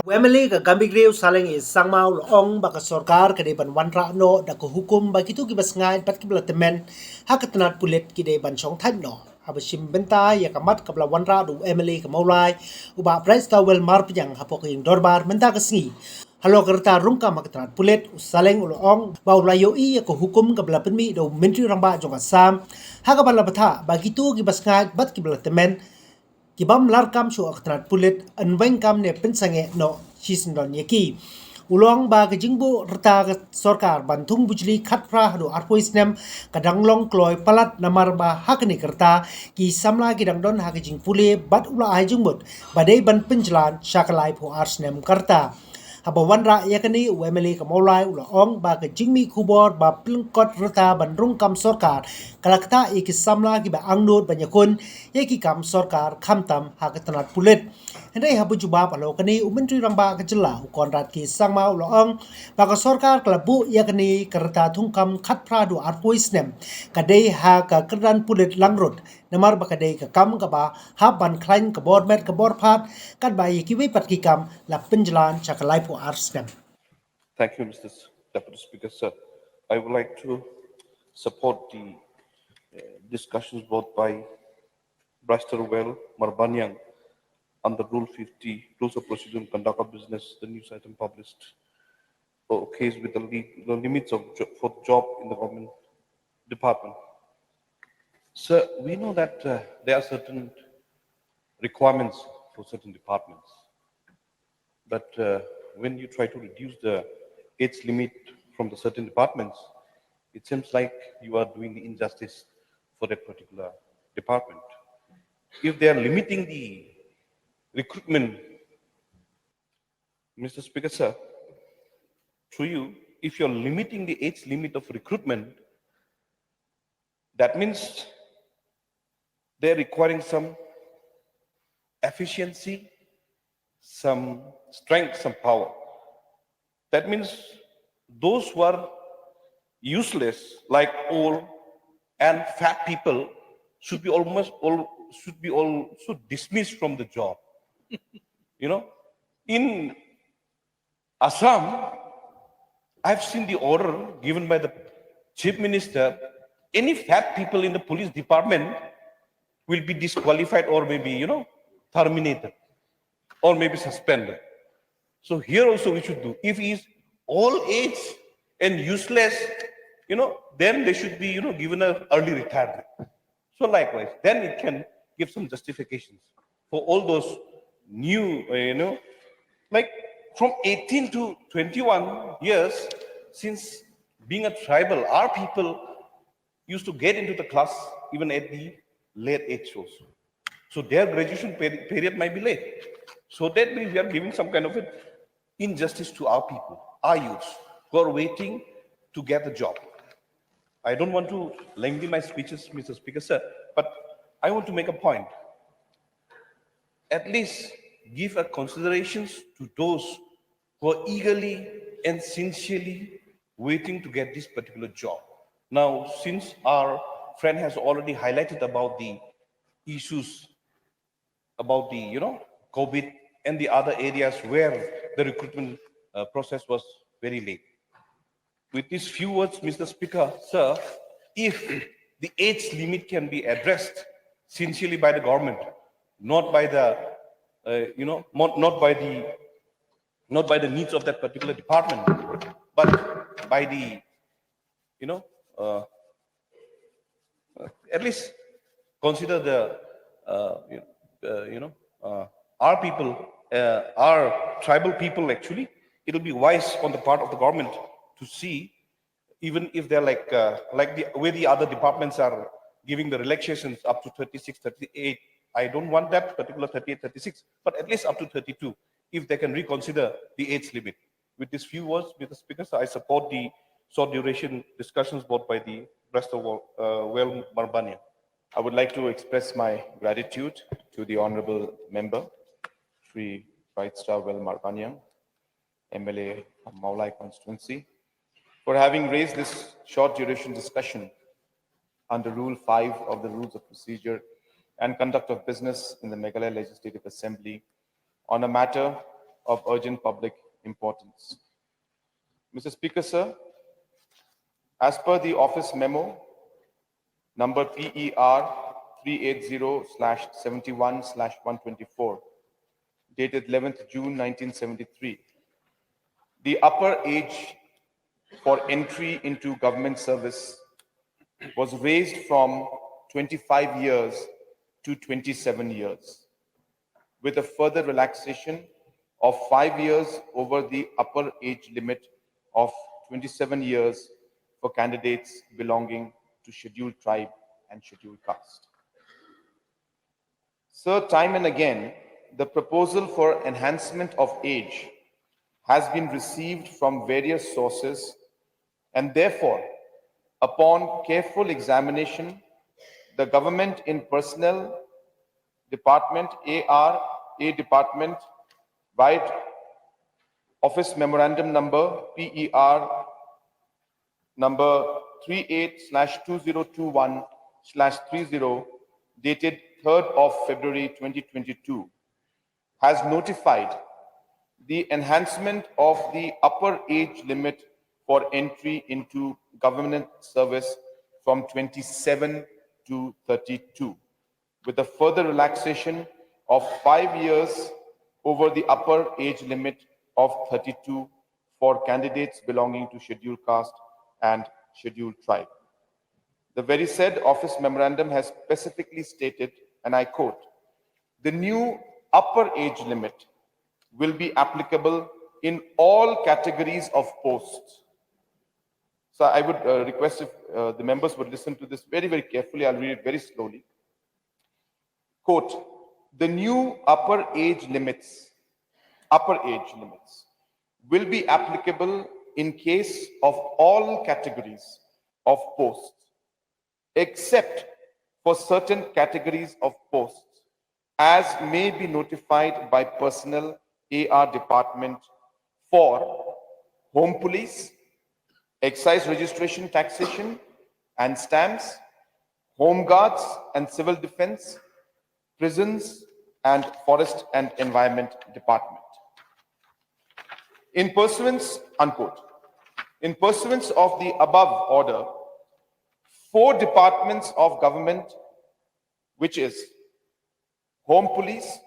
Wemeli ka gambigriu Saleng is sangmau ong baka sorkar kade ban wanra no da ko hukum bagi tu kibas ngai bat kibla temen hakatnat pulit kide ban Shong Thait no abashim benta ya kamat kabla wanra du Emily ka maulai uba price tawel mar pijang hapok ing dorbar menta ka sngi halo kerta rungka makatnat pulit Saleng ulo ong baulayo i ya ko hukum kabla penmi do menteri ramba jong asam hakabala batha bagi tu kibas ngai bat kibla temen Kibam larkam su aktrat pulit anweng kam ne pensange no chisndon yeki ulong ba ke jingbu rta ke sorkar bantung bujli khatra hadu arpois nem kadanglong kloy palat namar ba hakni kerta ki samla ki dangdon hake jing pule bat ula ai jungbut badai ban penjlan shakalai pho ars nem kerta haba wanra yakani wemeli ka maulai ula ong ba ka jingmi khubor ba plengkot rata bandrung kam sorkar kalakta iki samla ki ba angnut banyakun yaki kam sorkar khamtam hakatanat pulit hendai habu juba palo kani umentri ramba ka jylla ukon ki sangma ula ong ba ka sorkar kalabu yakani karata thungkam khatpra du arpoisnem kadai ha ka keran pulit langrut namar bakadei ka kam ka ba haban klain ka bor met ka bor phat kat ba yiki wi pat ki kam la penjlan chakalai po arsnem. Thank you, Mr. Deputy Speaker, sir. I would like to support the discussions brought by Bristol Well Marbanyang under Rule 50, Rules of Procedure and Conduct of Business, the news item published for a case with the limits of for job in the government department. Sir, we know that there are certain requirements for certain departments, but when you try to reduce the age limit from the certain departments, it seems like you are doing the injustice for that particular department. If they are limiting the recruitment, Mr. Speaker, sir, through you, if you're limiting the age limit of recruitment, that means they're requiring some efficiency, some strength, some power. That means those who are useless, like old and fat people, should be also dismissed from the job. You know, in Assam, I've seen the order given by the chief minister. Any fat people in the police department will be disqualified or maybe, terminated or maybe suspended. So here also we should do. If he is all age and useless, then they should be, given an early retirement. So likewise, then it can give some justifications for all those new, like from 18 to 21 years, since being a tribal, our people used to get into the class even at the late age also. So their graduation period might be late. So that means we are giving some kind of an injustice to our people, our youths, who are waiting to get a job. I don't want to lengthen my speeches, Mr. Speaker, sir, but I want to make a point. At least give a considerations to those who are eagerly and sincerely waiting to get this particular job. Now, since our friend has already highlighted about the issues about the COVID and the other areas where the recruitment process was very late. With these few words, Mr. Speaker, sir, if the age limit can be addressed sincerely by the government, not by the not by the needs of that particular department, but by the you know uh, at least consider the our people, our tribal people. Actually, it will be wise on the part of the government to see, even if they're like the way the other departments are giving the relaxations up to 36, 38. I don't want that particular 38, 36, but at least up to 32, if they can reconsider the age limit. With these few words, Mr. Speaker, I support the short duration discussions brought by the Bristol Well Marbanya. I would like to express my gratitude to the Honorable Member, Sri Right Well Marbanyang, MLA from Maulai constituency, for having raised this short duration discussion under Rule 5 of the Rules of Procedure and Conduct of Business in the Meghalaya Legislative Assembly on a matter of urgent public importance. Mr. Speaker, sir, as per the office memo number PER 380/71/124, dated 11th June 1973, the upper age for entry into government service was raised from 25 years to 27 years, with a further relaxation of 5 years over the upper age limit of 27 years for candidates belonging to scheduled tribe and scheduled caste. Sir, time and again, the proposal for enhancement of age has been received from various sources, and therefore, upon careful examination, the government in personnel department, A department, wide office memorandum number PER number 38/2021/30, dated 3rd of February 2022, has notified the enhancement of the upper age limit for entry into government service from 27 to 32, with a further relaxation of 5 years over the upper age limit of 32 for candidates belonging to scheduled caste and scheduled tribe. The very said office memorandum has specifically stated, and I quote, "The new upper age limit will be applicable in all categories of posts." So I would request if the members would listen to this very, very carefully. I'll read it very slowly. Quote, "The new upper age limits will be applicable in case of all categories of posts, except for certain categories of posts, as may be notified by personnel AR department for home police, excise registration, taxation and stamps, home guards and civil defense, prisons, and forest and environment department. In pursuance," unquote, "in pursuance of the above order, 4 departments of government, which is home police,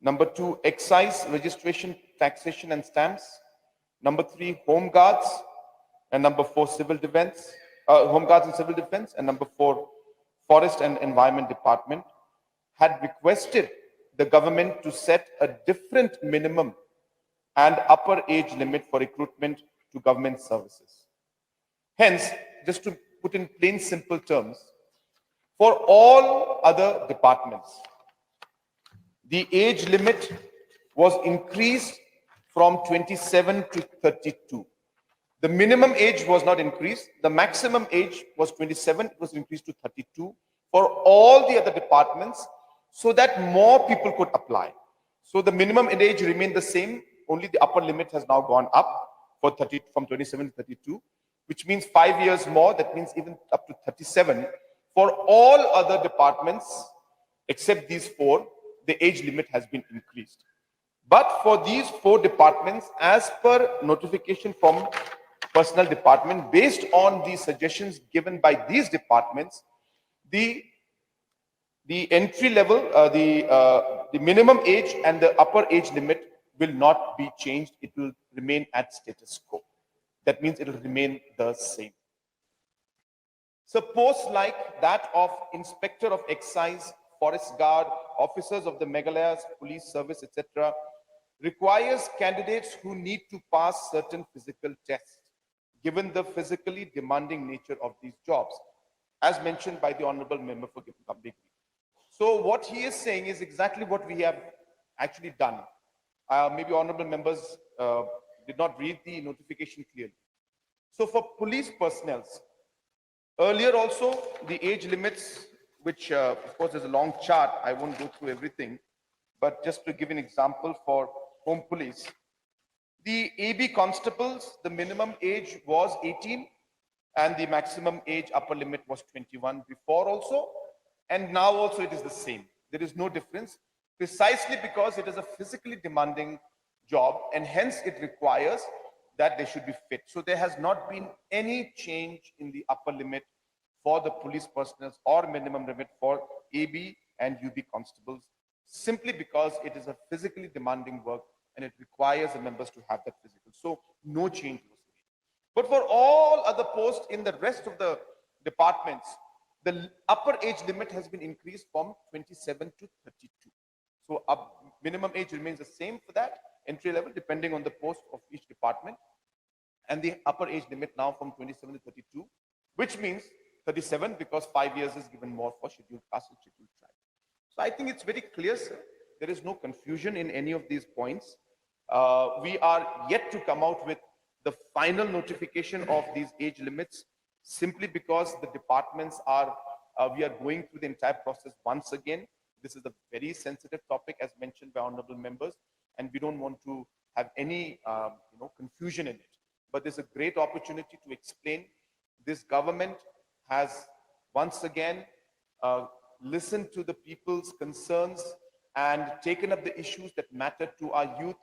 number 2, excise registration, taxation and stamps, number 3, home guards, and number 4, civil defense, home guards and civil defense, and number 4, forest and environment department, had requested the government to set a different minimum and upper age limit for recruitment to government services. Hence, just to put in plain simple terms, for all other departments, the age limit was increased from 27 to 32. The minimum age was not increased. The maximum age was 27. It was increased to 32 for all the other departments, so that more people could apply. So the minimum age remained the same. Only the upper limit has now gone up for 30, from 27 to 32, which means 5 years more. That means even up to 37. For all other departments, except these 4, the age limit has been increased. But for these 4 departments, as per notification from personnel department, based on the suggestions given by these departments, the entry level, the minimum age and the upper age limit will not be changed. It will remain at status quo. That means it will remain the same. So posts like that of Inspector of Excise, Forest Guard, officers of the Meghalaya Police Service, etc., requires candidates who need to pass certain physical tests, given the physically demanding nature of these jobs, as mentioned by the Honorable Member for Gambhir. So what he is saying is exactly what we have actually done. Maybe honorable members did not read the notification clearly. So for police personnel, earlier also the age limits, which of course is a long chart, I won't go through everything, but just to give an example for home police, the AB constables, the minimum age was 18 and the maximum age upper limit was 21 before also, and now also it is the same. There is no difference, precisely because it is a physically demanding job, and hence it requires that they should be fit. So there has not been any change in the upper limit for the police personnel or minimum limit for AB and UB constables, simply because it is a physically demanding work and it requires the members to have that physical. So no change was made. But for all other posts in the rest of the departments, the upper age limit has been increased from 27 to 32. So minimum age remains the same for that entry level, depending on the post of each department. And the upper age limit now from 27 to 32, which means 37 because 5 years is given more for scheduled caste and scheduled tribe. So I think it's very clear, sir. There is no confusion in any of these points. We are yet to come out with the final notification of these age limits, simply because the departments are, we are going through the entire process once again. This is a very sensitive topic, as mentioned by honorable members, and we don't want to have any confusion in it. But there's a great opportunity to explain. This government has once again listened to the people's concerns and taken up the issues that matter to our youth.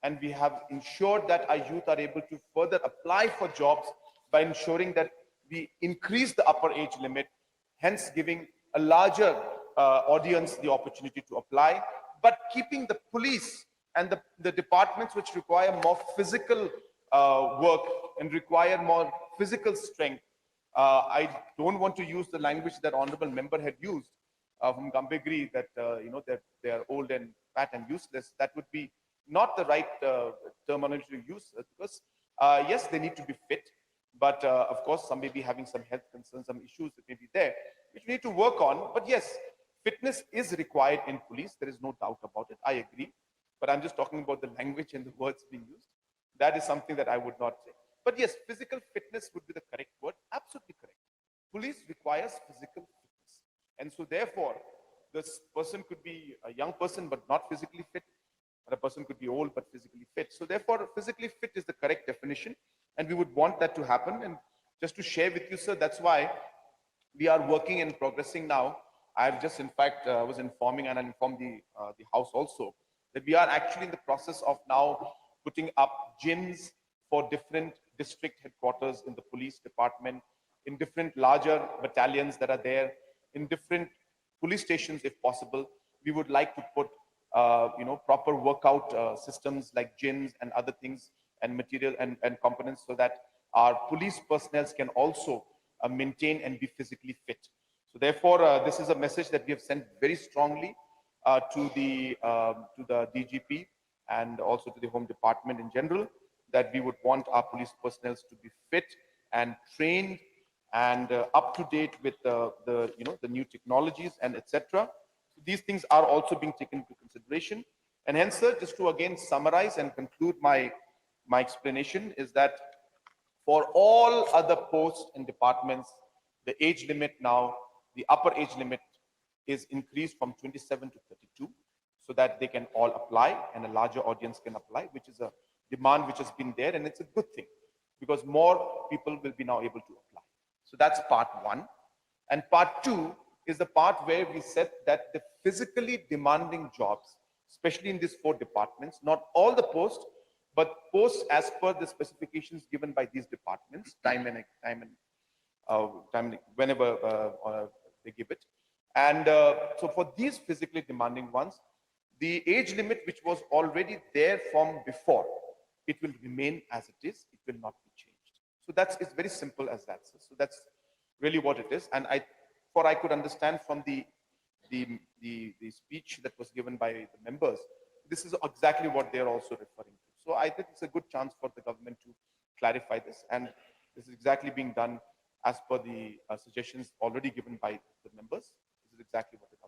And we have ensured that our youth are able to further apply for jobs by ensuring that we increase the upper age limit, hence giving a larger audience the opportunity to apply, but keeping the police and the departments which require more physical work and require more physical strength. I don't want to use the language that honorable member had used from Gambegri, that that they are old and fat and useless. That would be not the right terminology to use, because yes, they need to be fit, but of course some may be having some health concerns, some issues that may be there, which we need to work on. But yes, fitness is required in police. There is no doubt about it. I agree. But I'm just talking about the language and the words being used. That is something that I would not say. But yes, physical fitness would be the correct word. Absolutely correct. Police requires physical fitness. And so therefore, this person could be a young person but not physically fit, or a person could be old but physically fit. So therefore, physically fit is the correct definition. And we would want that to happen. And just to share with you, sir, that's why we are working and progressing now. I've just, in fact, was informing, and I informed the House also, that we are actually in the process of now putting up gyms for different district headquarters in the police department, in different larger battalions that are there, in different police stations, if possible. We would like to put, proper workout systems like gyms and other things and material and components, so that our police personnel can also maintain and be physically fit. So therefore, this is a message that we have sent very strongly to the DGP and also to the Home Department in general, that we would want our police personnel to be fit and trained and up to date with the new technologies and etc. So these things are also being taken into consideration. And hence, sir, just to again summarize and conclude my explanation, is that for all other posts and departments, the age limit now, the upper age limit is increased from 27 to 32, so that they can all apply and a larger audience can apply, which is a demand which has been there, and it's a good thing because more people will be now able to apply. So that's part one. And part two is the part where we said that the physically demanding jobs, especially in these four departments, not all the posts, but posts as per the specifications given by these departments, time and whenever they give it. And so for these physically demanding ones, the age limit which was already there from before, it will remain as it is. It will not be changed. So it's very simple as that. So that's really what it is. And I could understand from the speech that was given by the members, this is exactly what they're also referring to. So I think it's a good chance for the government to clarify this. And this is exactly being done as per the suggestions already given by the members. This is exactly what it is.